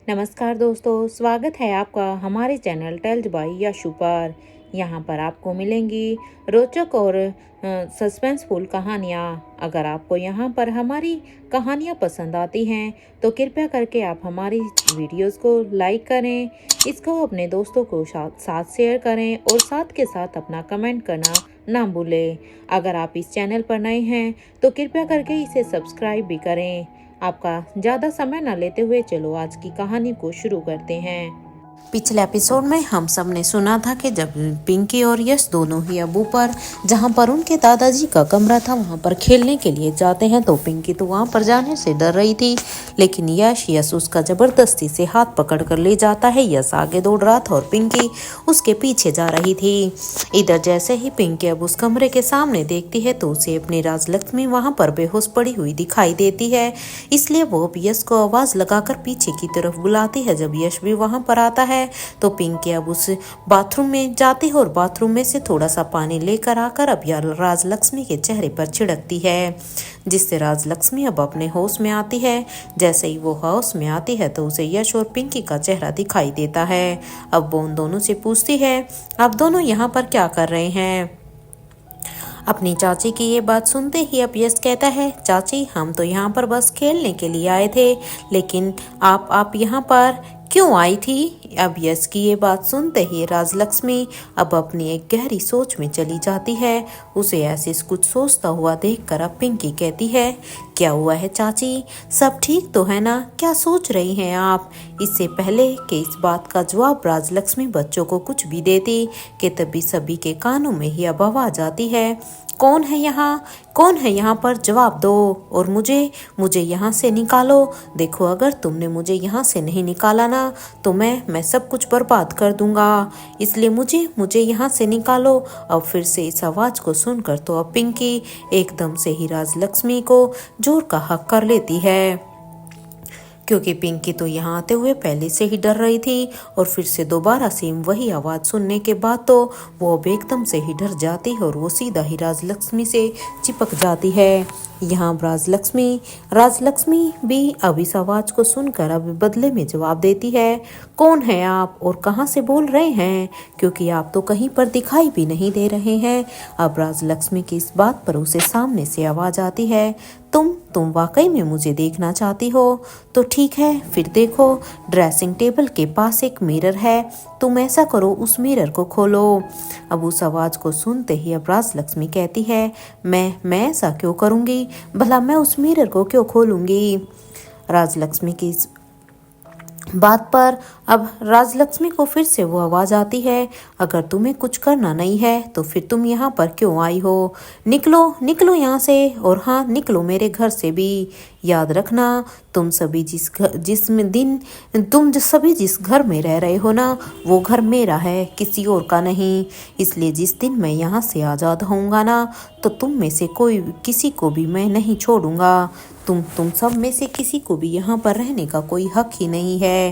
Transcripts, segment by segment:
नमस्कार दोस्तों, स्वागत है आपका हमारे चैनल टेल्स बाय यशु पर। यहाँ पर आपको मिलेंगी रोचक और सस्पेंसफुल कहानियाँ। अगर आपको यहाँ पर हमारी कहानियाँ पसंद आती हैं तो कृपया करके आप हमारी वीडियोस को लाइक करें, इसको अपने दोस्तों को साथ शेयर करें और साथ के साथ अपना कमेंट करना ना भूलें। अगर आप इस चैनल पर नए हैं तो कृपया करके इसे सब्सक्राइब भी करें। आपका ज़्यादा समय न लेते हुए चलो आज की कहानी को शुरू करते हैं। पिछले एपिसोड में हम सब ने सुना था कि जब पिंकी और यश दोनों ही अब ऊपर जहाँ पर उनके दादाजी का कमरा था वहाँ पर खेलने के लिए जाते हैं तो पिंकी तो वहाँ पर जाने से डर रही थी, लेकिन यश उसका जबरदस्ती से हाथ पकड़ कर ले जाता है। यश आगे दौड़ रहा था और पिंकी उसके पीछे जा रही थी। इधर जैसे ही पिंकी अब उस कमरे के सामने देखती है तो उसे अपनी राजलक्ष्मी वहाँ पर बेहोश पड़ी हुई दिखाई देती है, इसलिए वो अब यश को आवाज लगाकर पीछे की तरफ बुलाती है। जब यश भी वहाँ पर आता है तो पिंकी अब उस बाथरूम में जाती है और बाथरूम में से थोड़ा सा पानी लेकर आकर अब राजलक्ष्मी के चेहरे पर छिड़कती है, जिससे राजलक्ष्मी अब अपने होश में आती है। जैसे ही वो होश में आती है तो उसे यश और पिंकी का चेहरा दिखाई देता है। अब वो उन दोनों से पूछती है, आप दोनों यहाँ पर क्या कर रहे हैं? अपनी चाची की ये बात सुनते ही अब यश कहता है, चाची हम तो यहाँ पर बस खेलने के लिए आए थे, लेकिन आप यहाँ पर क्यों आई थी? अब यश की ये बात सुनते ही राजलक्ष्मी अब अपनी एक गहरी सोच में चली जाती है। उसे ऐसे कुछ सोचता हुआ देखकर अब पिंकी कहती है, क्या हुआ है चाची, सब ठीक तो है ना? क्या सोच रही हैं आप? इससे पहले कि इस बात का जवाब राजलक्ष्मी बच्चों को कुछ भी देती कि तभी सभी के कानों में ही अब आवाज आती है, कौन है यहाँ? कौन है यहाँ पर? जवाब दो और मुझे यहाँ से निकालो। देखो अगर तुमने मुझे यहाँ से नहीं निकाला ना तो मैं सब कुछ बर्बाद कर दूंगा, इसलिए मुझे यहाँ से निकालो। अब फिर से इस आवाज को सुनकर तो अब पिंकी एकदम से ही राजलक्ष्मी को जोर का हक कर लेती है, क्योंकि पिंकी तो यहाँ आते हुए पहले से ही डर रही थी और फिर से दोबारा सेम वही आवाज़ सुनने के बाद तो वो अब एकदम से ही डर जाती है और वो सीधा ही राजलक्ष्मी से चिपक जाती है। यहाँ राजलक्ष्मी भी अब इस आवाज़ को सुनकर अब बदले में जवाब देती है, कौन है आप और कहाँ से बोल रहे हैं? क्योंकि आप तो कहीं पर दिखाई भी नहीं दे रहे हैं। अब राजलक्ष्मी की इस बात पर उसे सामने से आवाज़ आती है, तुम वाकई में मुझे देखना चाहती हो? तो ठीक है फिर देखो, ड्रेसिंग टेबल के पास एक मिरर है, तुम ऐसा करो उस मिरर को खोलो। अब उस आवाज को सुनते ही अब राजलक्ष्मी कहती है, मैं ऐसा क्यों करूंगी? भला मैं उस मिरर को क्यों खोलूंगी? राजलक्ष्मी की इस बात पर अब राजलक्ष्मी को फिर से वो आवाज आती है, अगर तुम्हें कुछ करना नहीं है तो फिर तुम यहाँ पर क्यों आई हो? निकलो यहाँ से, और हाँ निकलो मेरे घर से भी। याद रखना तुम सभी जिस घर में रह रहे हो ना वो घर मेरा है, किसी और का नहीं। इसलिए जिस दिन मैं यहाँ से आज़ाद होऊंगा ना तो तुम में से किसी को भी मैं नहीं छोड़ूंगा। तुम सब में से किसी को भी यहाँ पर रहने का कोई हक ही नहीं है।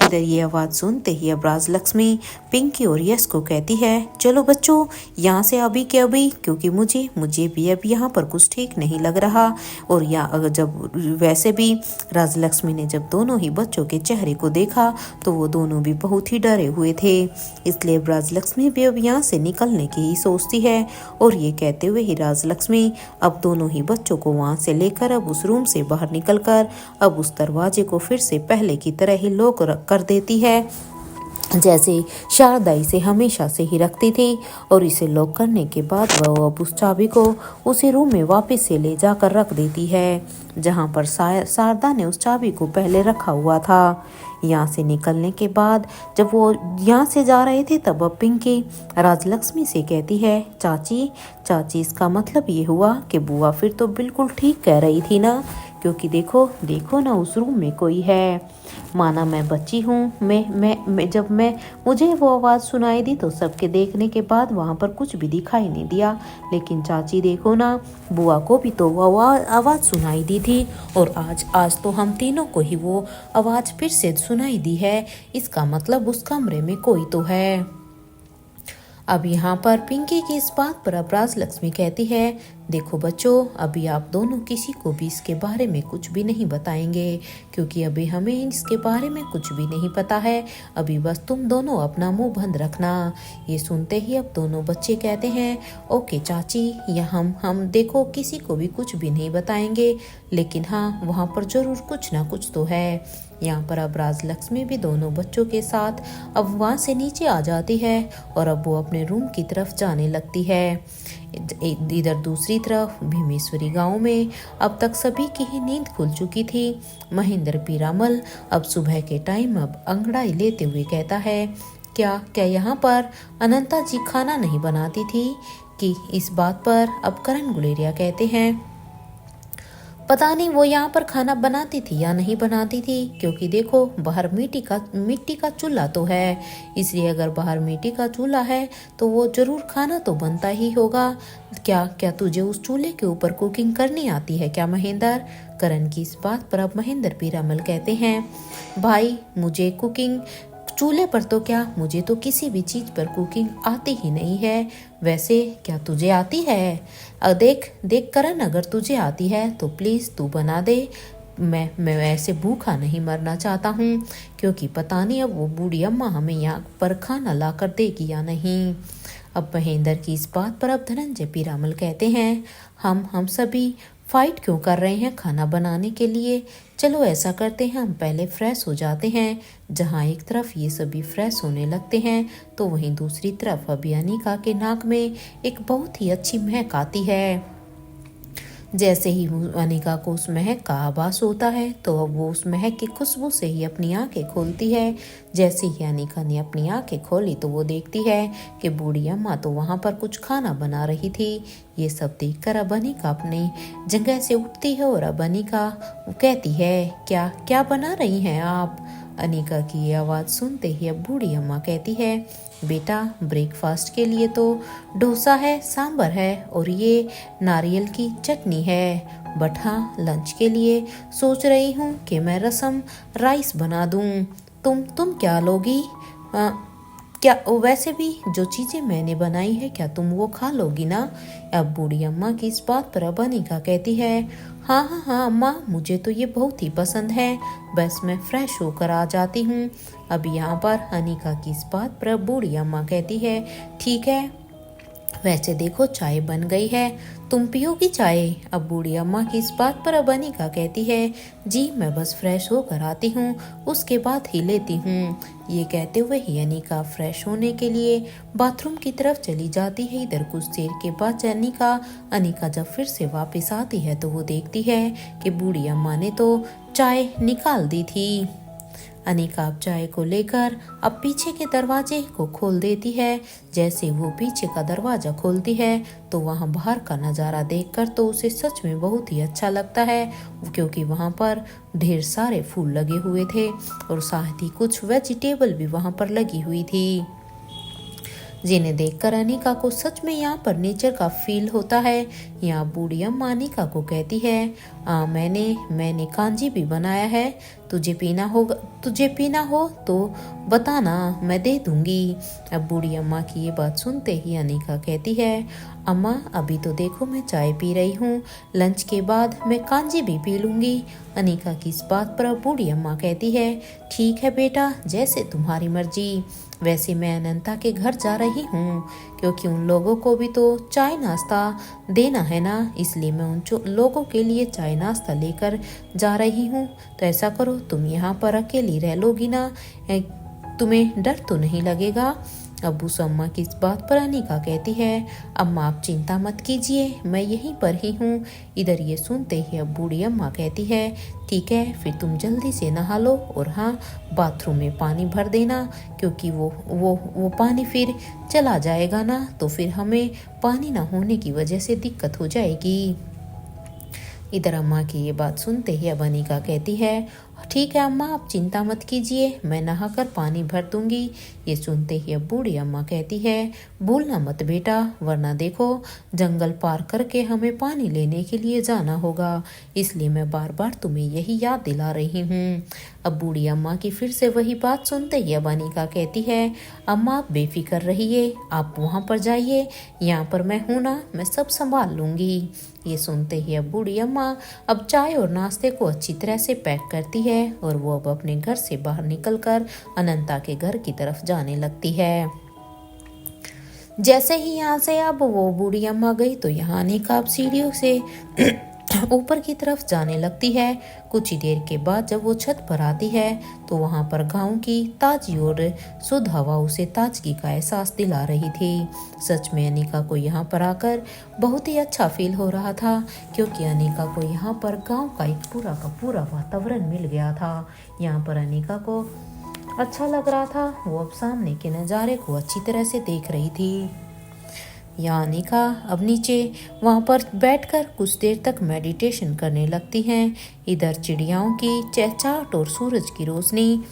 इधर ये आवाज़ सुनते ही अब राजलक्ष्मी पिंकी और यश को कहती है, चलो बच्चों यहाँ से अभी के अभी, क्योंकि मुझे भी अब यहाँ पर कुछ ठीक नहीं लग रहा। और जब वैसे भी राजलक्ष्मी ने जब दोनों ही बच्चों के चेहरे को देखा तो वो दोनों भी बहुत ही डरे हुए थे, इसलिए राजलक्ष्मी भी अब यहाँ से निकलने की ही सोचती है। और ये कहते हुए ही राजलक्ष्मी अब दोनों ही बच्चों को वहाँ से लेकर अब उस रूम से बाहर निकलकर अब उस दरवाजे को फिर से पहले की तरह ही लॉक कर देती है, जैसे शारदा इसे हमेशा से ही रखती थी। और इसे लॉक करने के बाद वह अब उस चाबी को उसी रूम में वापस से ले जाकर रख देती है जहां पर शारदा ने उस चाबी को पहले रखा हुआ था। यहाँ से निकलने के बाद जब वो यहाँ से जा रहे थे तब अब पिंकी राजलक्ष्मी से कहती है, चाची इसका मतलब ये हुआ कि बुआ फिर तो बिल्कुल ठीक कह रही थी ना, क्योंकि देखो ना उस रूम में कोई है। माना मैं बच्ची हूँ, मुझे वो आवाज़ सुनाई दी तो सबके देखने के बाद वहाँ पर कुछ भी दिखाई नहीं दिया, लेकिन चाची देखो ना बुआ को भी तो वो आवाज़ सुनाई दी थी और आज तो हम तीनों को ही वो आवाज़ फिर से सुनाई दी है, इसका मतलब उस कमरे में कोई तो है। अब यहाँ पर पिंकी की इस बात पर अब राजलक्ष्मी कहती है, देखो बच्चों, अभी आप दोनों किसी को भी इसके बारे में कुछ भी नहीं बताएंगे, क्योंकि अभी हमें इसके बारे में कुछ भी नहीं पता है। अभी बस तुम दोनों अपना मुंह बंद रखना। ये सुनते ही अब दोनों बच्चे कहते हैं, ओके चाची, या हम देखो किसी को भी कुछ भी नहीं बताएंगे, लेकिन हाँ, वहाँ पर जरूर कुछ ना कुछ तो है। यहाँ पर अब राजलक्ष्मी भी दोनों बच्चों के साथ अब वहाँ से नीचे आ जाती है और अब वो अपने रूम की तरफ जाने लगती है। इधर दूसरी तरफ भीमेश्वरी गांव में अब तक सभी की ही नींद खुल चुकी थी। महेंद्र पीरामल अब सुबह के टाइम अब अंगड़ाई लेते हुए कहता है, क्या क्या यहाँ पर अनंता जी खाना नहीं बनाती थी कि? इस बात पर अब करण गुलेरिया कहते हैं, पता नहीं वो यहाँ पर खाना बनाती थी या नहीं बनाती थी, क्योंकि देखो बाहर मिट्टी का चूल्हा तो है, इसलिए अगर बाहर मिट्टी का चूल्हा है तो वो जरूर खाना तो बनता ही होगा। क्या क्या तुझे उस चूल्हे के ऊपर कुकिंग करनी आती है क्या महेंद्र? करण की इस बात पर अब महेंद्र पीरामल कहते हैं, भाई मुझे कुकिंग चूल्हे पर तो क्या, मुझे तो किसी भी चीज पर कुकिंग आती ही नहीं है। वैसे क्या तुझे आती है? देख देख करण, अगर तुझे आती है तो प्लीज तू बना दे। मैं वैसे भूखा नहीं मरना चाहता हूँ, क्योंकि पता नहीं अब वो बूढ़ी अम्मा हमें यहाँ पर खाना ला कर देगी या नहीं। अब महेंद्र की इस बात पर अब धनंजय पीरामल कहते हैं, हम सभी फाइट क्यों कर रहे हैं खाना बनाने के लिए? चलो ऐसा करते हैं, हम पहले फ्रेश हो जाते हैं। जहाँ एक तरफ ये सभी फ्रेश होने लगते हैं तो वहीं दूसरी तरफ अभी अनिका के नाक में एक बहुत ही अच्छी महक आती है। जैसे ही अनिका को उस महक का आभास होता है तो अब वो उस महक की खुशबू से ही अपनी आंखें खोलती है। जैसे ही अनिका ने अपनी आंखें खोली तो वो देखती है कि बूढ़ी अम्मा तो वहाँ पर कुछ खाना बना रही थी। ये सब देखकर अब अनिका अपनी जगह से उठती है और अब अनिका कहती है, क्या क्या बना रही हैं आप? अनिका की ये आवाज़ सुनते ही अब बूढ़ी अम्मा कहती है, बेटा ब्रेकफास्ट के लिए तो डोसा है, सांभर है और ये नारियल की चटनी है, बट हाँ लंच के लिए सोच रही हूँ कि मैं रसम राइस बना दूँ। तुम क्या लोगी? क्या वैसे भी जो चीज़ें मैंने बनाई है क्या तुम वो खा लोगी ना? अब बूढ़ी अम्मा की इस बात पर अब अनिका कहती है, हाँ हाँ हाँ अम्मा, मुझे तो ये बहुत ही पसंद है, बस मैं फ्रेश होकर आ जाती हूँ। अब यहाँ पर अनिका की इस बात पर बूढ़ी अम्मा कहती है, ठीक है, वैसे देखो चाय बन गई है, तुम पियोगी चाय? अब बूढ़ी अम्मा की इस बात पर अब अनिका कहती है, जी मैं बस फ्रेश होकर आती हूँ, उसके बाद ही लेती हूँ। ये कहते हुए ही अनिका फ्रेश होने के लिए बाथरूम की तरफ चली जाती है। इधर कुछ देर के बाद अनिका जब फिर से वापस आती है तो वो देखती है कि बूढ़ी अम्मा ने तो चाय निकाल दी थी। अनिका अब चाय को लेकर अब पीछे के दरवाजे को खोल देती है। जैसे वो पीछे का दरवाजा खोलती है तो वहाँ बाहर का नज़ारा देखकर तो उसे सच में बहुत ही अच्छा लगता है, क्योंकि वहाँ पर ढेर सारे फूल लगे हुए थे और साथ ही कुछ वेजिटेबल भी वहाँ पर लगी हुई थी, जिन्हें देखकर अनिका को सच में यहाँ पर नेचर का फील होता है। यहाँ बूढ़ी अम्मा अनिका को कहती है, मैंने कांजी भी बनाया है, तुझे पीना हो तो बताना, मैं दे दूंगी। अब बूढ़ी अम्मा की ये बात सुनते ही अनिका कहती है, अम्मा अभी तो देखो मैं चाय पी रही हूँ, लंच के बाद मैं कांजी भी पी लूंगी। अनिका की इस बात पर अब बूढ़ी अम्मा कहती है, ठीक है बेटा, जैसे तुम्हारी मर्जी। वैसे मैं अनंता के घर जा रही हूँ, क्योंकि उन लोगों को भी तो चाय नाश्ता देना है ना, इसलिए मैं उन लोगों के लिए चाय नाश्ता लेकर जा रही हूँ। तो ऐसा करो, तुम यहाँ पर अकेली रह लोगी ना, तुम्हें डर तो नहीं लगेगा? अब उस अम्मा की इस बात पर अनिका कहती है, अम्मा आप चिंता मत कीजिए, मैं यहीं पर ही हूँ। इधर ये सुनते ही अब बूढ़ी अम्मा कहती है, ठीक है, फिर तुम जल्दी से नहा लो और हाँ बाथरूम में पानी भर देना, क्योंकि वो पानी फिर चला जाएगा ना, तो फिर हमें पानी ना होने की वजह से दिक्कत हो जाएगी। इधर अम्मा की ये बात सुनते ही अब अनिका कहती है, ठीक है अम्मा, आप चिंता मत कीजिए, मैं नहाकर पानी भर दूंगी। ये सुनते ही अब बूढ़ी अम्मा कहती है, भूलना मत बेटा, वरना देखो जंगल पार करके हमें पानी लेने के लिए जाना होगा, इसलिए मैं बार बार तुम्हें यही याद दिला रही हूँ। अब बूढ़ी अम्मा की फिर से वही बात सुनते ही अब अनिका कहती है, अम्मा आप बेफिक्र रहिए, आप वहाँ पर जाइए, यहाँ पर मैं हूँ ना, मैं सब संभाल लूँगी। ये सुनते ही अब बूढ़ी अम्मा अब चाय और नाश्ते को अच्छी तरह से पैक करती है और वो अब अपने घर से बाहर निकलकर अनंता के घर की तरफ जाने लगती है। जैसे ही यहाँ से अब वो बूढ़ी अम्मा गई तो यहाँ अनिका अब सीढ़ियों से ऊपर की तरफ जाने लगती है। कुछ ही देर के बाद जब वो छत पर आती है तो वहाँ पर गांव की ताजी और शुद्ध हवा उसे ताजगी का एहसास दिला रही थी। सच में अनिका को यहाँ पर आकर बहुत ही अच्छा फील हो रहा था, क्योंकि अनिका को यहाँ पर गांव का एक पूरा का पूरा वातावरण मिल गया था। यहाँ पर अनिका को अच्छा लग रहा था, वो अब सामने के नज़ारे को अच्छी तरह से देख रही थी। यहाँ अनिका अब नीचे वहाँ पर बैठकर कुछ देर तक मेडिटेशन करने लगती हैं। इधर चिड़ियाओं की चहचहाट और सूरज की रोशनी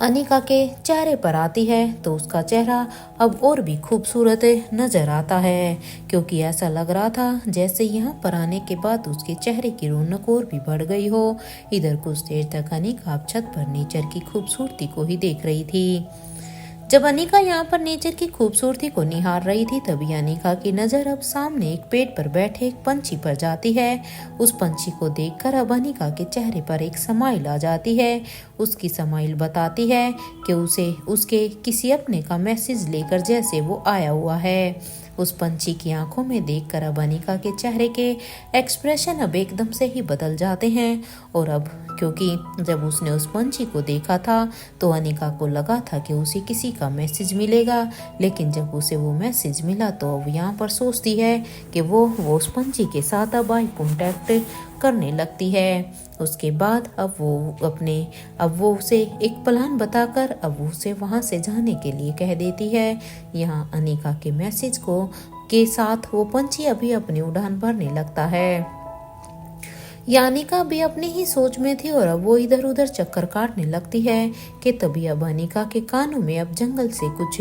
अनिका के चेहरे पर आती है तो उसका चेहरा अब और भी खूबसूरत नजर आता है, क्योंकि ऐसा लग रहा था जैसे यहाँ पर आने के बाद उसके चेहरे की रौनक और भी बढ़ गई हो। इधर कुछ देर तक अनिका अब छत पर नेचर की खूबसूरती को ही देख रही थी। जब अनिका यहाँ पर नेचर की खूबसूरती को निहार रही थी तभी अनिका की नज़र अब सामने एक पेड़ पर बैठे एक पंछी पर जाती है। उस पंछी को देखकर अब अनिका के चेहरे पर एक स्माइल आ जाती है। उसकी स्माइल बताती है कि उसे उसके किसी अपने का मैसेज लेकर जैसे वो आया हुआ है। उस पंछी की आंखों में देखकर अब अनिका के चेहरे के एक्सप्रेशन अब एकदम से ही बदल जाते हैं। और अब क्योंकि जब उसने उस पंछी को देखा था तो अनिका को लगा था कि उसे किसी का मैसेज मिलेगा, लेकिन जब उसे वो मैसेज मिला तो अब यहाँ पर सोचती है कि वो उस पंछी के साथ अब आई कॉन्टैक्ट करने लगती है। उसके बाद अब वो उसे एक प्लान बताकर अब उसे वहाँ से जाने के लिए कह देती है। यहाँ अनिका के मैसेज के साथ वो पंछी अभी अपनी उड़ान भरने लगता है। यानिका भी अपनी ही सोच में थी और अब वो इधर उधर चक्कर काटने लगती है कि तभी अब अनिका के कानों में अब जंगल से कुछ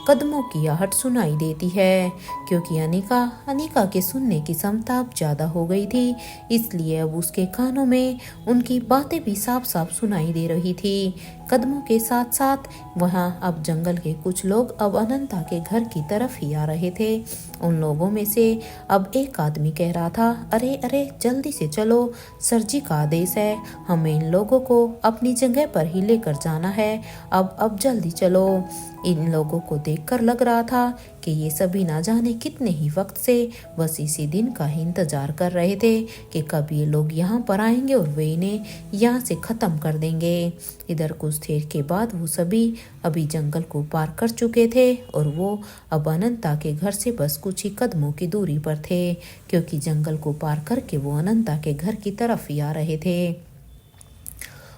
कदमों की आहट सुनाई देती है, क्योंकि अनिका के सुनने की क्षमता अब ज़्यादा हो गई थी, इसलिए अब उसके कानों में उनकी बातें भी साफ साफ सुनाई दे रही थी। कदमों के साथ साथ वहाँ अब जंगल के कुछ लोग अब अनंता के घर की तरफ ही आ रहे थे। उन लोगों में से अब एक आदमी कह रहा था, अरे अरे जल्दी से चलो, सर जी का आदेश है, हमें इन लोगों को अपनी जगह पर ही लेकर जाना है, अब जल्दी चलो। इन लोगों को देखकर लग रहा था कि ये सभी ना जाने कितने ही वक्त से बस इसी दिन का ही इंतजार कर रहे थे कि कब ये लोग यहाँ पर आएंगे और वे इन्हें यहाँ से ख़त्म कर देंगे। इधर कुछ देर के बाद वो सभी अभी जंगल को पार कर चुके थे और वो अब अनंता के घर से बस कुछ ही कदमों की दूरी पर थे, क्योंकि जंगल को पार करके वो अनंता के घर की तरफ ही आ रहे थे।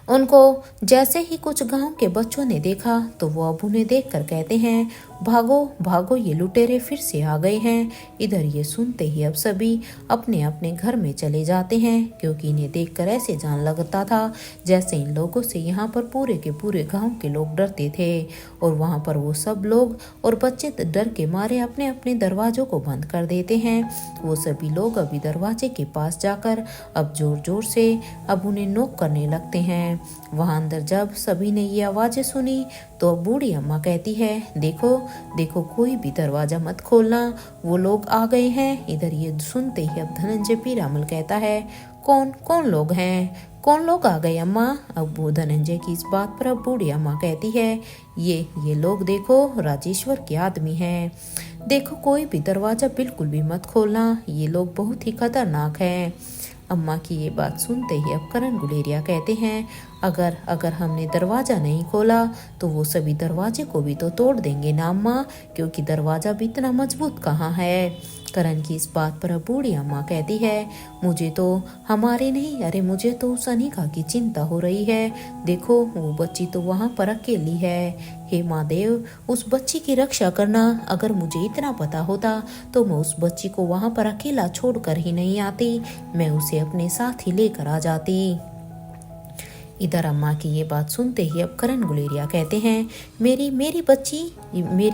उनको जैसे ही कुछ गांव के बच्चों ने देखा तो वो अब उन्हें देखकर कहते हैं, भागो भागो, ये लुटेरे फिर से आ गए हैं। इधर ये सुनते ही अब सभी अपने अपने घर में चले जाते हैं, क्योंकि इन्हें देखकर ऐसे जान लगता था जैसे इन लोगों से यहाँ पर पूरे के पूरे गांव के लोग डरते थे। और वहाँ पर वो सब लोग और बच्चे डर के मारे अपने अपने दरवाजों को बंद कर देते हैं। वो सभी लोग अभी दरवाजे के पास जाकर अब जोर जोर से अब उन्हें नॉक करने लगते हैं। वहाँ अंदर जब सभी ने ये आवाज़ें सुनी तो बूढ़ी अम्मा कहती है, देखो देखो कोई भी दरवाजा मत खोलना, वो लोग आ गए हैं। इधर ये सुनते ही अब धनंजय पीरामल कहता है, कौन कौन लोग हैं, कौन लोग आ गए अम्मा। अब वो धनंजय की इस बात पर अब बूढ़ी अम्मा कहती है, ये लोग देखो राजेश्वर के आदमी हैं, देखो कोई भी दरवाजा बिल्कुल भी मत खोलना, ये लोग बहुत ही खतरनाक हैं। अम्मा की ये बात सुनते ही अब करण गुलेरिया कहते हैं, अगर हमने दरवाज़ा नहीं खोला तो वो सभी दरवाजे को भी तो तोड़ देंगे ना अम्मा, क्योंकि दरवाज़ा भी इतना मजबूत कहाँ है। करण की इस बात पर अब बूढ़ी अम्मा कहती है, मुझे तो हमारे नहीं, अरे मुझे तो उस अनिका की चिंता हो रही है। देखो वो बच्ची तो वहाँ पर अकेली है। हे महादेव, उस बच्ची की रक्षा करना। अगर मुझे इतना पता होता तो मैं उस बच्ची को वहाँ पर अकेला छोड़कर ही नहीं आती, मैं उसे अपने साथ ही लेकर आ जाती। इधर अम्मा की ये बात सुनते ही अब करण गुलेरिया कहते हैं, मेरी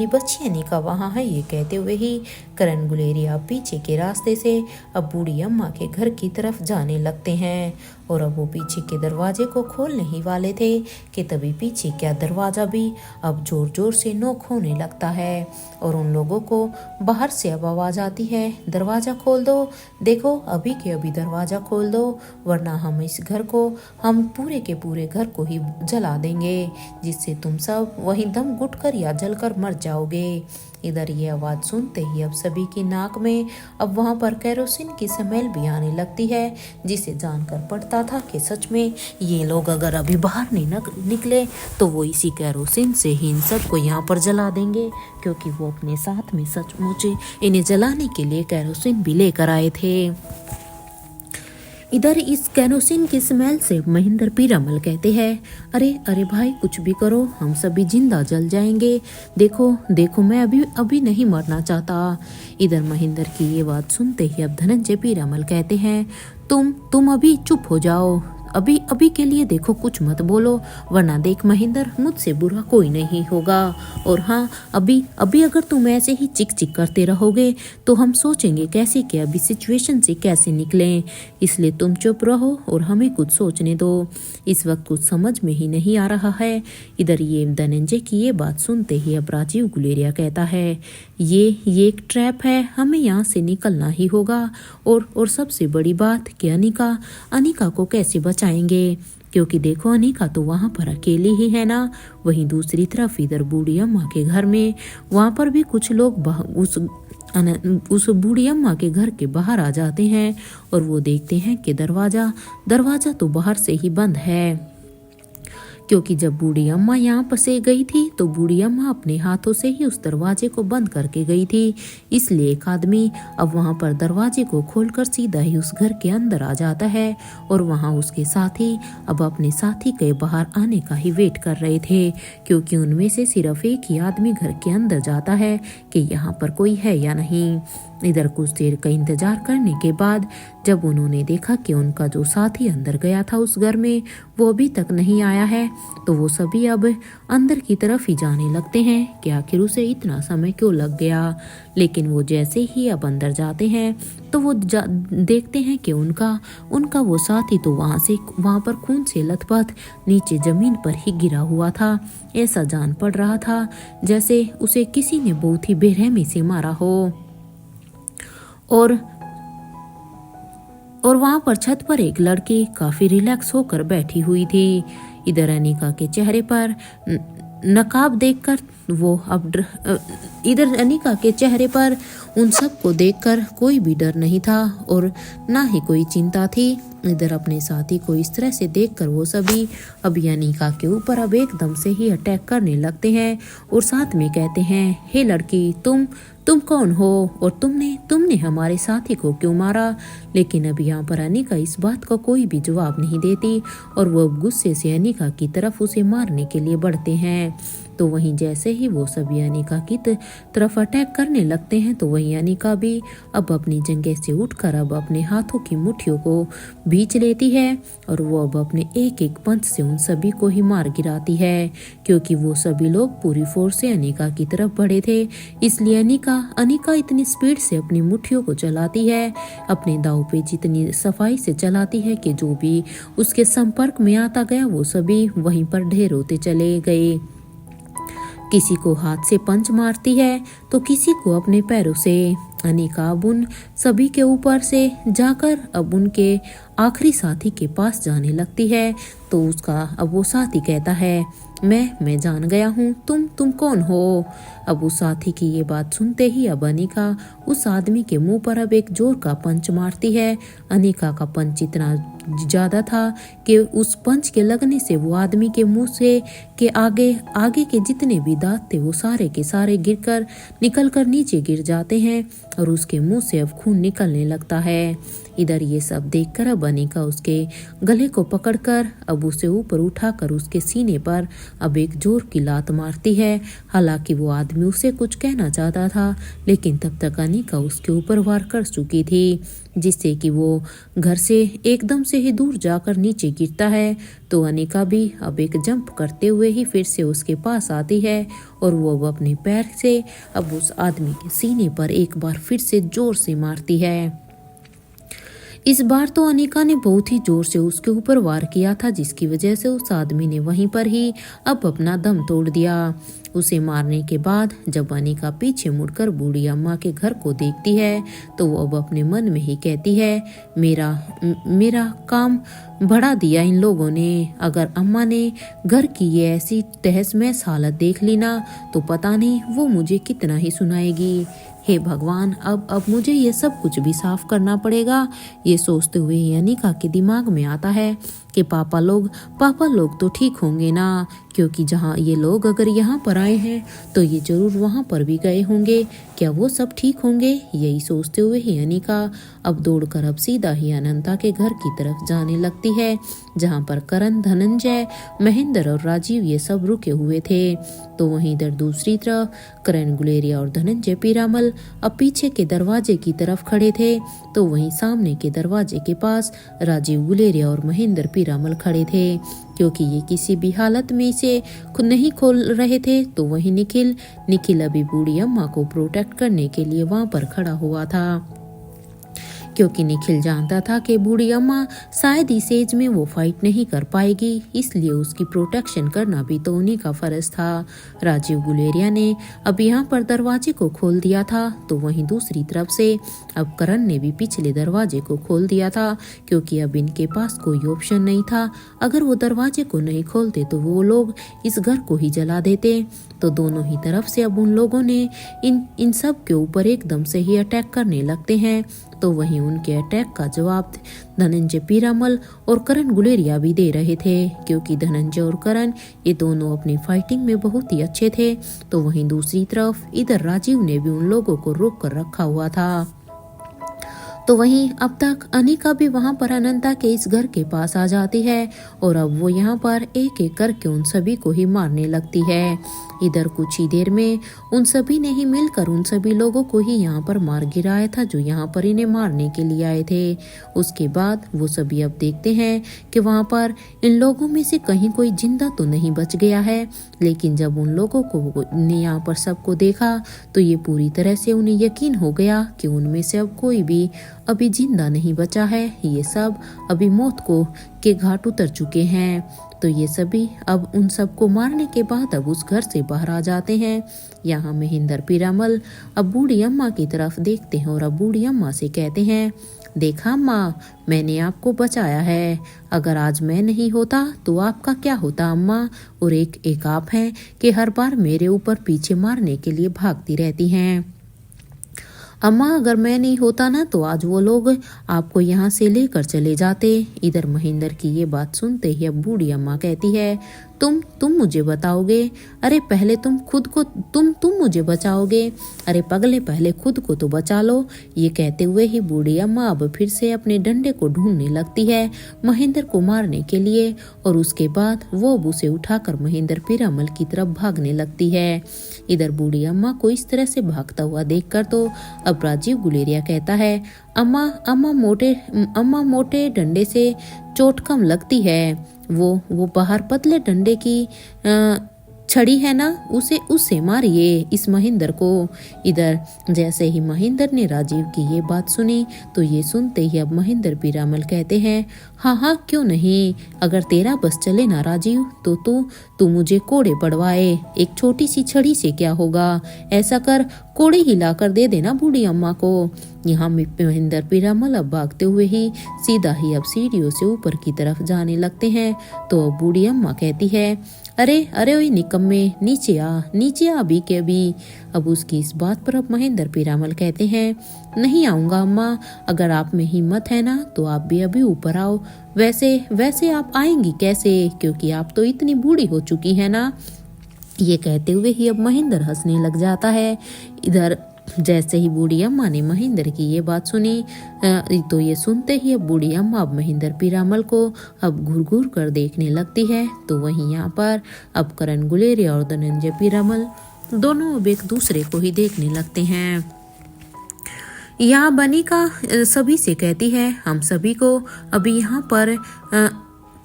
बच्ची अनिका वहाँ है। ये कहते हुए ही करण गुलेरिया पीछे के रास्ते से अब बूढ़ी अम्मा के घर की तरफ जाने लगते हैं। और अब वो पीछे के दरवाजे को खोलने ही वाले थे कि तभी पीछे का दरवाजा भी अब जोर जोर से नॉक होने लगता है। और उन लोगों को बाहर से अब आवाज आती है, दरवाजा खोल दो, देखो अभी के अभी दरवाजा खोल दो, वरना हम पूरे के पूरे घर को ही जला देंगे, जिससे तुम सब वहीं दम घुटकर या जलकर मर जाओगे। इधर ये आवाज सुनते ही अब सभी की नाक में अब वहां पर केरोसिन की स्मेल भी आने लगती है, जिसे जानकर पड़ता था कि सच में ये लोग अगर अभी बाहर नहीं निकले तो वो इसी केरोसिन से ही इन सबको यहाँ पर जला देंगे, क्योंकि वो अपने साथ में सचमुच इन्हें जलाने के लिए केरोसिन भी लेकर आए थे। इधर इस केरोसिन की स्मेल से महेंद्र पीरामल कहते हैं, अरे भाई कुछ भी करो, हम सभी जिंदा जल जाएंगे। देखो मैं अभी नहीं मरना चाहता। इधर महेंद्र की ये बात सुनते ही अब धनंजय पीरामल कहते हैं, तुम अभी चुप हो जाओ, अभी के लिए देखो कुछ मत बोलो, वरना देख महेंद्र मुझसे बुरा कोई नहीं होगा। और हाँ, अभी अगर तुम ऐसे ही चिक चिक करते रहोगे तो हम सोचेंगे कैसे कि अभी सिचुएशन से कैसे निकलें, इसलिए तुम चुप रहो और हमें कुछ सोचने दो। इस वक्त कुछ समझ में ही नहीं आ रहा है। इधर ये धनंजय की ये बात सुनते ही अब राजीव गुलेरिया कहता है, ये एक ट्रैप है, हमें यहाँ से निकलना ही होगा। और सबसे बड़ी बात कि अनिका को कैसे बचाएंगे, क्योंकि देखो अनिका तो वहाँ पर अकेली ही है ना। वहीं दूसरी तरफ इधर बूढ़ी अम्मा के घर में वहाँ पर भी कुछ लोग उस बूढ़ी अम्मा के घर के बाहर आ जाते हैं और वो देखते हैं कि दरवाजा तो बाहर से ही बंद है, क्योंकि जब बूढ़ी अम्मा यहाँ पर से गई थी तो बूढ़ी अम्मा अपने हाथों से ही उस दरवाजे को बंद करके गई थी। इसलिए एक आदमी अब वहाँ पर दरवाजे को खोलकर सीधा ही उस घर के अंदर आ जाता है और वहाँ उसके साथी अब अपने साथी के बाहर आने का ही वेट कर रहे थे, क्योंकि उनमें से सिर्फ एक ही आदमी घर के अंदर जाता है कि यहाँ पर कोई है या नहीं। इधर कुछ देर का इंतजार करने के बाद जब उन्होंने देखा कि उनका जो साथी अंदर गया था उस घर में वो अभी तक नहीं आया है, तो वो सभी अब अंदर की तरफ ही जाने लगते हैं कि आखिर उसे इतना समय क्यों लग गया। लेकिन वो जैसे ही अब अंदर जाते हैं तो वो देखते हैं कि उनका वो साथी तो वहाँ पर खून से लथपथ नीचे जमीन पर ही गिरा हुआ था। ऐसा जान पड़ रहा था जैसे उसे किसी ने बहुत ही बेरहमी से मारा हो। और वहां पर छत पर एक लड़की काफी रिलैक्स होकर बैठी हुई थी। इधर अनिका के चेहरे पर नकाब देखकर इधर अनिका के चेहरे पर उन सबको देखकर कोई भी डर नहीं था और ना ही कोई चिंता थी। इधर अपने साथी को इस तरह से देखकर वो सभी अब अनिका के ऊपर अब एकदम से ही अटैक करने लगते हैं और साथ में कहते हैं, हे लड़की, तुम कौन हो और तुमने हमारे साथी को क्यों मारा। लेकिन अब यहाँ पर अनिका इस बात का कोई भी जवाब नहीं देती और वो गुस्से से अनिका की तरफ उसे मारने के लिए बढ़ते हैं। तो वहीं जैसे ही वो सभी अनिका की तरफ अटैक करने लगते हैं तो वहीं अनिका भी अब अपनी जगह से उठकर अब अपने हाथों की मुट्ठियों को बीच लेती है और वो अब अपने एक एक पंच से उन सभी को ही मार गिराती है, क्योंकि वो सभी लोग पूरी फोर्स से अनिका की तरफ बढ़े थे। इसलिए अनिका इतनी स्पीड से अपनी मुट्ठियों को चलाती है, अपने दांव पे जितनी सफाई से चलाती है कि जो भी उसके संपर्क में आता गया वो सभी वहीं पर ढेर होते चले गए। किसी को हाथ से पंच मारती है तो किसी को अपने पैरों से। अनिका अब उन सभी के ऊपर से जाकर अब उनके आखिरी साथी के पास जाने लगती है। तो उसका अब वो साथी कहता है, मैं जान गया हूँ तुम कौन हो। अब उस साथी की ये बात सुनते ही अब अनिका उस आदमी के मुंह पर अब एक जोर का पंच मारती है। अनिका का पंच इतना ज्यादा था कि उस पंच के लगने से वो आदमी के मुंह से के आगे के जितने भी दांत थे वो सारे के सारे गिरकर निकलकर नीचे गिर जाते हैं और उसके मुंह से अब खून निकलने लगता है। इधर ये सब देखकर अब अनिका उसके गले को पकड़कर अब उसे ऊपर उठाकर उसके सीने पर अब एक जोर की लात मारती है। हालांकि वो आदमी उसे कुछ कहना चाहता था, लेकिन तब तक अनिका उसके ऊपर वार कर चुकी थी, जिससे कि वो घर से एकदम से ही दूर जाकर नीचे गिरता है। तो अनिका भी अब एक जंप करते हुए ही फिर से उसके पास आती है और वो अब अपने पैर से अब उस आदमी के सीने पर एक बार फिर से जोर से मारती है। इस बार तो अनिका ने बहुत ही जोर से उसके ऊपर वार किया था, जिसकी वजह से उस आदमी ने वहीं पर ही अब अपना दम तोड़ दिया। उसे मारने के बाद जब अनिका पीछे मुड़कर बूढ़ी अम्मा के घर को देखती है तो वो अब अपने मन में ही कहती है, मेरा काम बढ़ा दिया इन लोगों ने। अगर अम्मा ने घर की ये ऐसी तहस महस हालत देख ली ना तो पता नहीं वो मुझे कितना ही सुनाएगी। हे भगवान, अब मुझे ये सब कुछ भी साफ करना पड़ेगा। ये सोचते हुए ही अनिका के दिमाग में आता है कि पापा लोग तो ठीक होंगे ना, क्योंकि जहाँ ये लोग अगर यहाँ पर आए हैं तो ये जरूर वहाँ पर भी गए होंगे। क्या वो सब ठीक होंगे? यही सोचते हुए ही अनिका अब दौड़कर अब सीधा ही अनंता के घर की तरफ जाने लगती है, जहाँ पर करण, धनंजय, महेंद्र और राजीव ये सब रुके हुए थे। तो वहीं इधर दूसरी तरफ करण गुलेरिया और धनंजय पीरामल अब पीछे के दरवाजे की तरफ खड़े थे। तो वहीं सामने के दरवाजे के पास राजीव गुलेरिया और महेंद्र पीरामल खड़े थे, क्योंकि ये किसी भी हालत में इसे खुद नहीं खोल रहे थे। तो वहीं निखिल अभी बूढ़ी अम्मा को प्रोटेक्ट करने के लिए वहां पर खड़ा हुआ था, क्योंकि निखिल जानता था कि बूढ़ी अम्मा शायद इस एज में वो फाइट नहीं कर पाएगी, इसलिए उसकी प्रोटेक्शन करना भी तो उन्हीं का फर्ज था। राजीव गुलेरिया ने अब यहाँ पर दरवाजे को खोल दिया था, तो वहीं दूसरी तरफ से अब करण ने भी पिछले दरवाजे को खोल दिया था, क्योंकि अब इनके पास कोई ऑप्शन नहीं था। अगर वो दरवाजे को नहीं खोलते तो वो लोग इस घर को ही जला देते। तो दोनों ही तरफ से अब उन लोगों ने इन सब के ऊपर एकदम से ही अटैक करने लगते हैं। तो वहीं उनके अटैक का जवाब धनंजय पीरामल और करण गुलेरिया भी दे रहे थे, क्योंकि धनंजय और करण ये दोनों अपनी फाइटिंग में बहुत ही अच्छे थे। तो वहीं दूसरी तरफ इधर राजीव ने भी उन लोगों को रोक कर रखा हुआ था। तो वहीं अब तक अनिका भी वहां पर अनंता के इस घर के पास आ जाती है और अब वो यहाँ पर एक एक करके उन सभी को ही मारने लगती है। इधर कुछ ही देर में उन सभी ने ही मिलकर उन सभी लोगों को ही यहाँ पर मार गिराया था जो यहाँ पर इन्हें मारने के लिए आए थे। उसके बाद वो सभी अब देखते हैं कि वहाँ पर इन लोगों में से कहीं कोई जिंदा तो नहीं बच गया है, लेकिन जब उन लोगों को ने यहाँ पर सबको देखा तो ये पूरी तरह से उन्हें यकीन हो गया कि उनमें से अब कोई भी अभी जिंदा नहीं बचा है। ये सब अभी मौत के घाट उतर चुके हैं। तो ये सभी अब उन सबको मारने के बाद अब उस घर से बाहर आ जाते हैं। यहाँ महेंद्र पीरामल अब बूढ़ी अम्मा की तरफ देखते हैं और अब बूढ़ी अम्मा से कहते हैं, देखा अम्मा, मैंने आपको बचाया है। अगर आज मैं नहीं होता तो आपका क्या होता अम्मा? और एक आप हैं कि हर बार मेरे ऊपर पीछे मारने के लिए भागती रहती हैं। अम्मा, अगर मैं नहीं होता ना तो आज वो लोग आपको यहाँ से लेकर चले जाते। इधर महेंद्र की ये बात सुनते ही अब बूढ़ी अम्मा कहती है, तुम मुझे बताओगे? अरे पहले तुम खुद को तुम मुझे बचाओगे? अरे पगले, पहले खुद को तो बचा लो। ये कहते हुए ही बूढ़ी अम्मा अब फिर से अपने डंडे को ढूंढने लगती है महेंद्र को मारने के लिए, और उसके बाद वो अब उसे उठाकर महेंद्र पीरामल की तरफ भागने लगती है। इधर बूढ़ी अम्मा को इस तरह से भागता हुआ देखकर तो अब राजीव गुलेरिया कहता है, अम्मा मोटे डंडे से चोट कम लगती है। वो बाहर पतले डंडे की छड़ी है ना, उससे मारिए इस महेंद्र को। इधर जैसे ही महेंद्र ने राजीव की ये बात सुनी तो ये सुनते ही अब महेंद्र पीरामल कहते हैं, हाँ क्यों नहीं, अगर तेरा बस चले ना राजीव तो तू मुझे कोड़े पड़वाए। एक छोटी सी छड़ी से क्या होगा, ऐसा कर कोड़े ही ला कर दे देना बूढ़ी अम्मा को। यहाँ महेंद्र पीरामल अब भागते हुए ही सीधा ही अब सीढ़ियों से ऊपर की तरफ जाने लगते हैं। तो बूढ़ी अम्मा कहती है, अरे ओए निकम्मे, नीचे आ अभी के अभी। अब उसकी इस बात पर अब महेंद्र पीरामल कहते हैं, नहीं आऊंगा अम्मा, अगर आप में हिम्मत है ना तो आप भी अभी ऊपर आओ। वैसे आप आएंगी कैसे, क्योंकि आप तो इतनी बूढ़ी हो चुकी है ना। ये कहते हुए ही अब महेंद्र हंसने लग जाता है। इधर जैसे ही बूढ़ी अम्मा ने महेंद्र की ये बात सुनी तो ये सुनते ही अब बूढ़ी अम्मा अब महेंद्र पीरामल को अब घूर घूर कर देखने लगती है। तो वहीं यहाँ पर अब करण गुलेरिया और धनंजय पीरामल दोनों अब एक दूसरे को ही देखने लगते हैं। यहाँ बनिका सभी से कहती है हम सभी को अभी यहाँ पर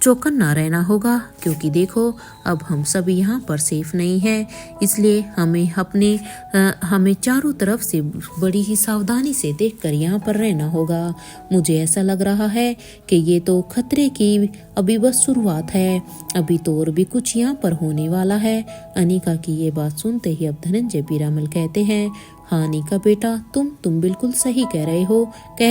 चौकन्ना रहना होगा, क्योंकि देखो अब हम सभी यहाँ पर सेफ नहीं हैं, इसलिए हमें चारों तरफ से बड़ी ही सावधानी से देखकर यहाँ पर रहना होगा। मुझे ऐसा लग रहा है कि ये तो खतरे की अभी बस शुरुआत है, अभी तो और भी कुछ यहाँ पर होने वाला है। अनिका की ये बात सुनते ही अब धनंजय पीरामल कहते हैं हाँ अनिका बेटा, तुम बिल्कुल सही कह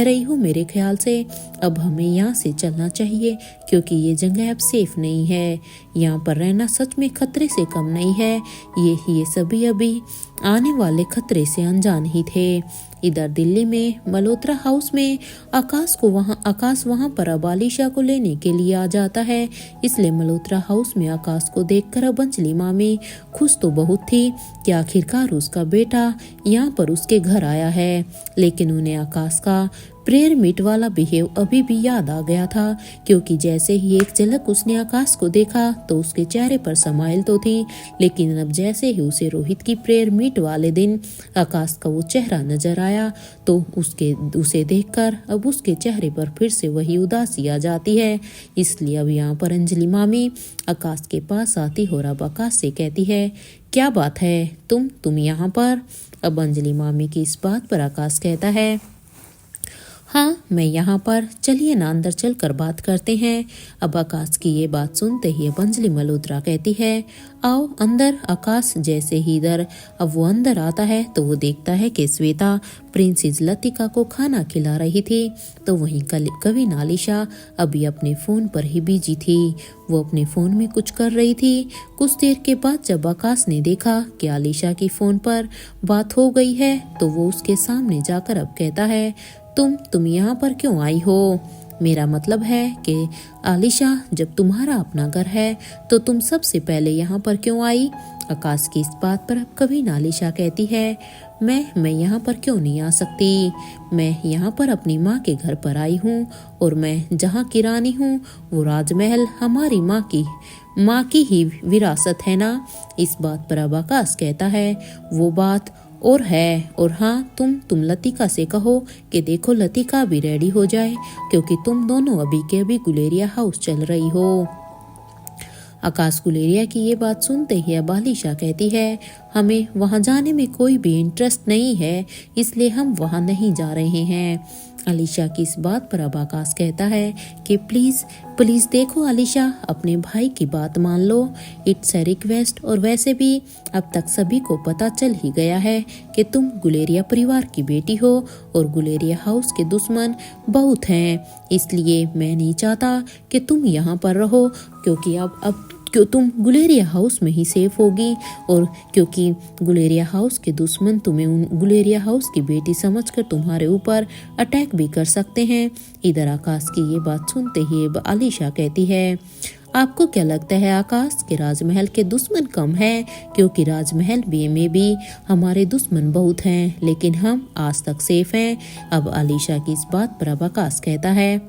रही हो मेरे ख्याल से अब हमें यहाँ से चलना चाहिए, क्योंकि ये जगह अब सेफ नहीं है। यहाँ पर रहना सच में खतरे से कम नहीं है। ये सभी अभी आने वाले खतरे से अनजान ही थे। इधर दिल्ली में मल्होत्रा हाउस में आकाश वहाँ पर अब आलिशा को लेने के लिए आ जाता है। इसलिए मल्होत्रा हाउस में आकाश को देखकर अब अंजलि मामी खुश तो बहुत थी कि आखिरकार उसका बेटा यहाँ पर उसके घर आया है, लेकिन उन्हें आकाश का प्रेयर मीट वाला बिहेव अभी भी याद आ गया था, क्योंकि जैसे ही एक झलक उसने आकाश को देखा तो उसके चेहरे पर स्माइल तो थी, लेकिन अब जैसे ही उसे रोहित की प्रेयर मीट वाले दिन आकाश का वो चेहरा नजर आया तो उसे देखकर अब उसके चेहरे पर फिर से वही उदासी आ जाती है। इसलिए अब यहाँ पर अंजलि मामी आकाश के पास आती और अब आकाश से कहती है क्या बात है तुम यहाँ पर। अब अंजलि मामी की इस बात पर आकाश कहता है हाँ मैं यहाँ पर, चलिए ना अंदर चलकर बात करते हैं। अब आकाश की ये बात सुनते ही अब अंजलि मल्होत्रा कहती है आओ अंदर। आकाश जैसे ही इधर अब वो अंदर आता है तो वो देखता है कि श्वेता प्रिंसेस लतिका को खाना खिला रही थी, तो वहीं कविन आलिशा अभी अपने फ़ोन पर ही बिजी थी। वो अपने फ़ोन में कुछ कर रही थी। कुछ देर के बाद जब आकाश ने देखा कि आलिशा की फ़ोन पर बात हो गई है तो वो उसके सामने जाकर अब कहता है तुम यहाँ पर क्यों आई हो? मेरा मतलब है कि आलिशा जब तुम्हारा अपना घर है तो तुम सबसे पहले यहाँ पर क्यों आई? आकाश की इस बात पर कभी आलिशा कहती है मैं यहाँ पर क्यों नहीं आ सकती? मैं यहाँ पर अपनी माँ के घर पर आई हूँ और मैं जहाँ की रानी हूँ वो राजमहल हमारी माँ की ही विरासत है ना। इस बात पर अब आकाश कहता है वो बात और है, और हाँ तुम लतिका से कहो कि देखो लतिका भी रेडी हो जाए, क्योंकि तुम दोनों अभी के अभी गुलेरिया हाउस चल रही हो। आकाश गुलेरिया की ये बात सुनते ही अब आलिशा कहती है हमें वहां जाने में कोई भी इंटरेस्ट नहीं है, इसलिए हम वहां नहीं जा रहे हैं। आलिशा की इस बात पर अब आकाश कहता है कि प्लीज देखो आलिशा, अपने भाई की बात मान लो, इट्स अ रिक्वेस्ट। और वैसे भी अब तक सभी को पता चल ही गया है कि तुम गुलेरिया परिवार की बेटी हो और गुलेरिया हाउस के दुश्मन बहुत हैं, इसलिए मैं नहीं चाहता कि तुम यहाँ पर रहो, क्योंकि अब क्यों तुम गुलेरिया हाउस में ही सेफ होगी, और क्योंकि गुलेरिया हाउस के दुश्मन तुम्हें गुलेरिया हाउस की बेटी समझकर तुम्हारे ऊपर अटैक भी कर सकते हैं। इधर आकाश की ये बात सुनते ही आलिशा कहती है आपको क्या लगता है आकाश के राजमहल के दुश्मन कम है? क्योंकि राजमहल में भी हमारे दुश्मन बहुत हैं, लेकिन हम आज तक सेफ हैं। अब आलिशा की इस बात पर अब आकाश कहता है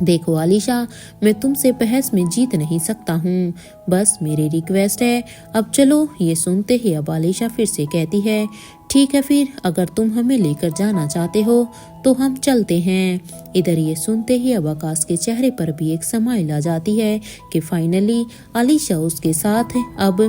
देखो आलिशा, मैं तुमसे बहस में जीत नहीं सकता हूँ, बस मेरी रिक्वेस्ट है अब चलो। ये सुनते ही अब आलिशा फिर से कहती है ठीक है फिर, अगर तुम हमें लेकर जाना चाहते हो तो हम चलते हैं। इधर ये सुनते ही अब आकाश के चेहरे पर भी एक स्माइल आ जाती है कि फाइनली आलिशा उसके साथ अब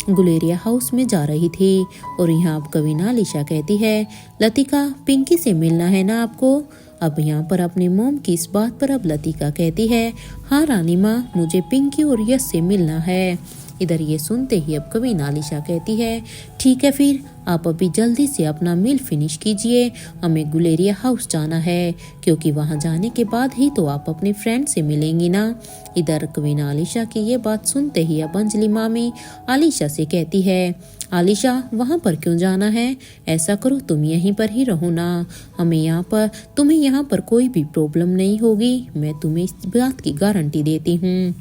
गुलेरिया हाउस में जा रही थी। और यहाँ अब कविन आलिशा कहती है लतिका पिंकी से मिलना है ना आपको? अब यहाँ पर अपनी मोम की इस बात पर अब लतिका कहती है हाँ रानी माँ, मुझे पिंकी और यश से मिलना है। इधर ये सुनते ही अब कविन आलिशा कहती है ठीक है फिर, आप अभी जल्दी से अपना मील फिनिश कीजिए, हमें गुलेरिया हाउस जाना है, क्योंकि वहां जाने के बाद ही तो आप अपने फ्रेंड से मिलेंगी ना। इधर कविन आलिशा की ये बात सुनते ही अब अंजलि मामी आलिशा से कहती है आलिशा वहां पर क्यों जाना है? ऐसा करो तुम यहीं पर ही रहो ना, तुम्हें यहाँ पर कोई भी प्रॉब्लम नहीं होगी, मैं तुम्हें इस बात की गारंटी देती हूँ।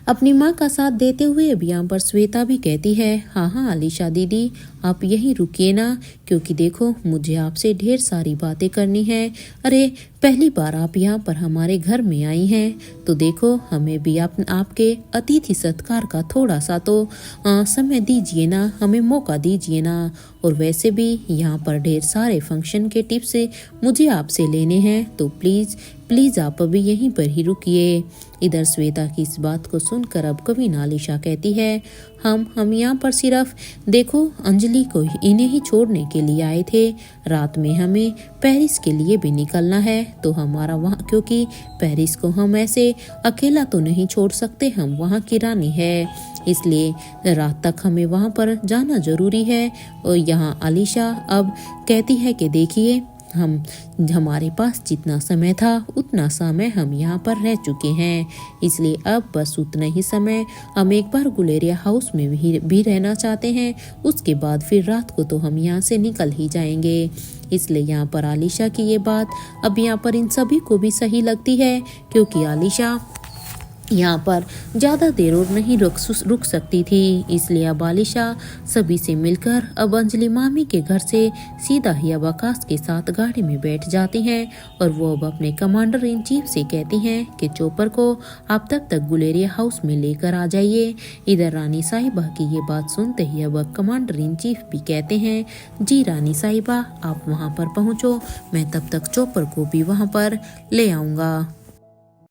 अपनी माँ का साथ देते हुए अब यहाँ पर श्वेता भी कहती है, हाँ हाँ आलिशा दीदी, आप यहीं रुकिए ना, क्योंकि देखो मुझे आपसे ढेर सारी बातें करनी है। अरे पहली बार आप यहाँ पर हमारे घर में आई हैं, तो देखो हमें भी आपके अतिथि सत्कार का थोड़ा सा तो समय दीजिए ना, हमें मौका दीजिए ना। और वैसे भी यहाँ पर ढेर सारे फंक्शन के टिप्स मुझे आपसे लेने हैं, तो प्लीज़ प्लीज़ आप अभी यहीं पर ही रुकिए। इधर श्वेता की इस बात को सुनकर अब कभी आलिशा कहती है, हम यहाँ पर सिर्फ देखो अंजलि को इन्हें ही छोड़ने के लिए आए थे। रात में हमें पेरिस के लिए भी निकलना है, तो हमारा वहाँ, क्योंकि पेरिस को हम ऐसे अकेला तो नहीं छोड़ सकते, हम वहाँ की रानी है, इसलिए रात तक हमें वहाँ पर जाना जरूरी है। और यहाँ आलिशा अब कहती है कि देखिए हमारे पास जितना समय था उतना समय हम यहाँ पर रह चुके हैं, इसलिए अब बस उतना ही समय हम एक बार गुलेरिया हाउस में भी रहना चाहते हैं। उसके बाद फिर रात को तो हम यहाँ से निकल ही जाएंगे। इसलिए यहाँ पर आलिशा की ये बात अब यहाँ पर इन सभी को भी सही लगती है, क्योंकि आलिशा यहाँ पर ज़्यादा देर और नहीं रुक सकती थी। इसलिए अब आलिशा सभी से मिलकर अब अंजलि मामी के घर से सीधा ही अब आकाश के साथ गाड़ी में बैठ जाती हैं, और वो अब अपने कमांडर इन चीफ से कहती हैं कि चोपर को आप तब तक गुलेरिया हाउस में लेकर आ जाइए। इधर रानी साहिबा की ये बात सुनते ही अब कमांडर इन चीफ भी कहते हैं, जी रानी साहिबा आप वहाँ पर पहुँचो, मैं तब तक चोपर को भी वहाँ पर ले आऊँगा।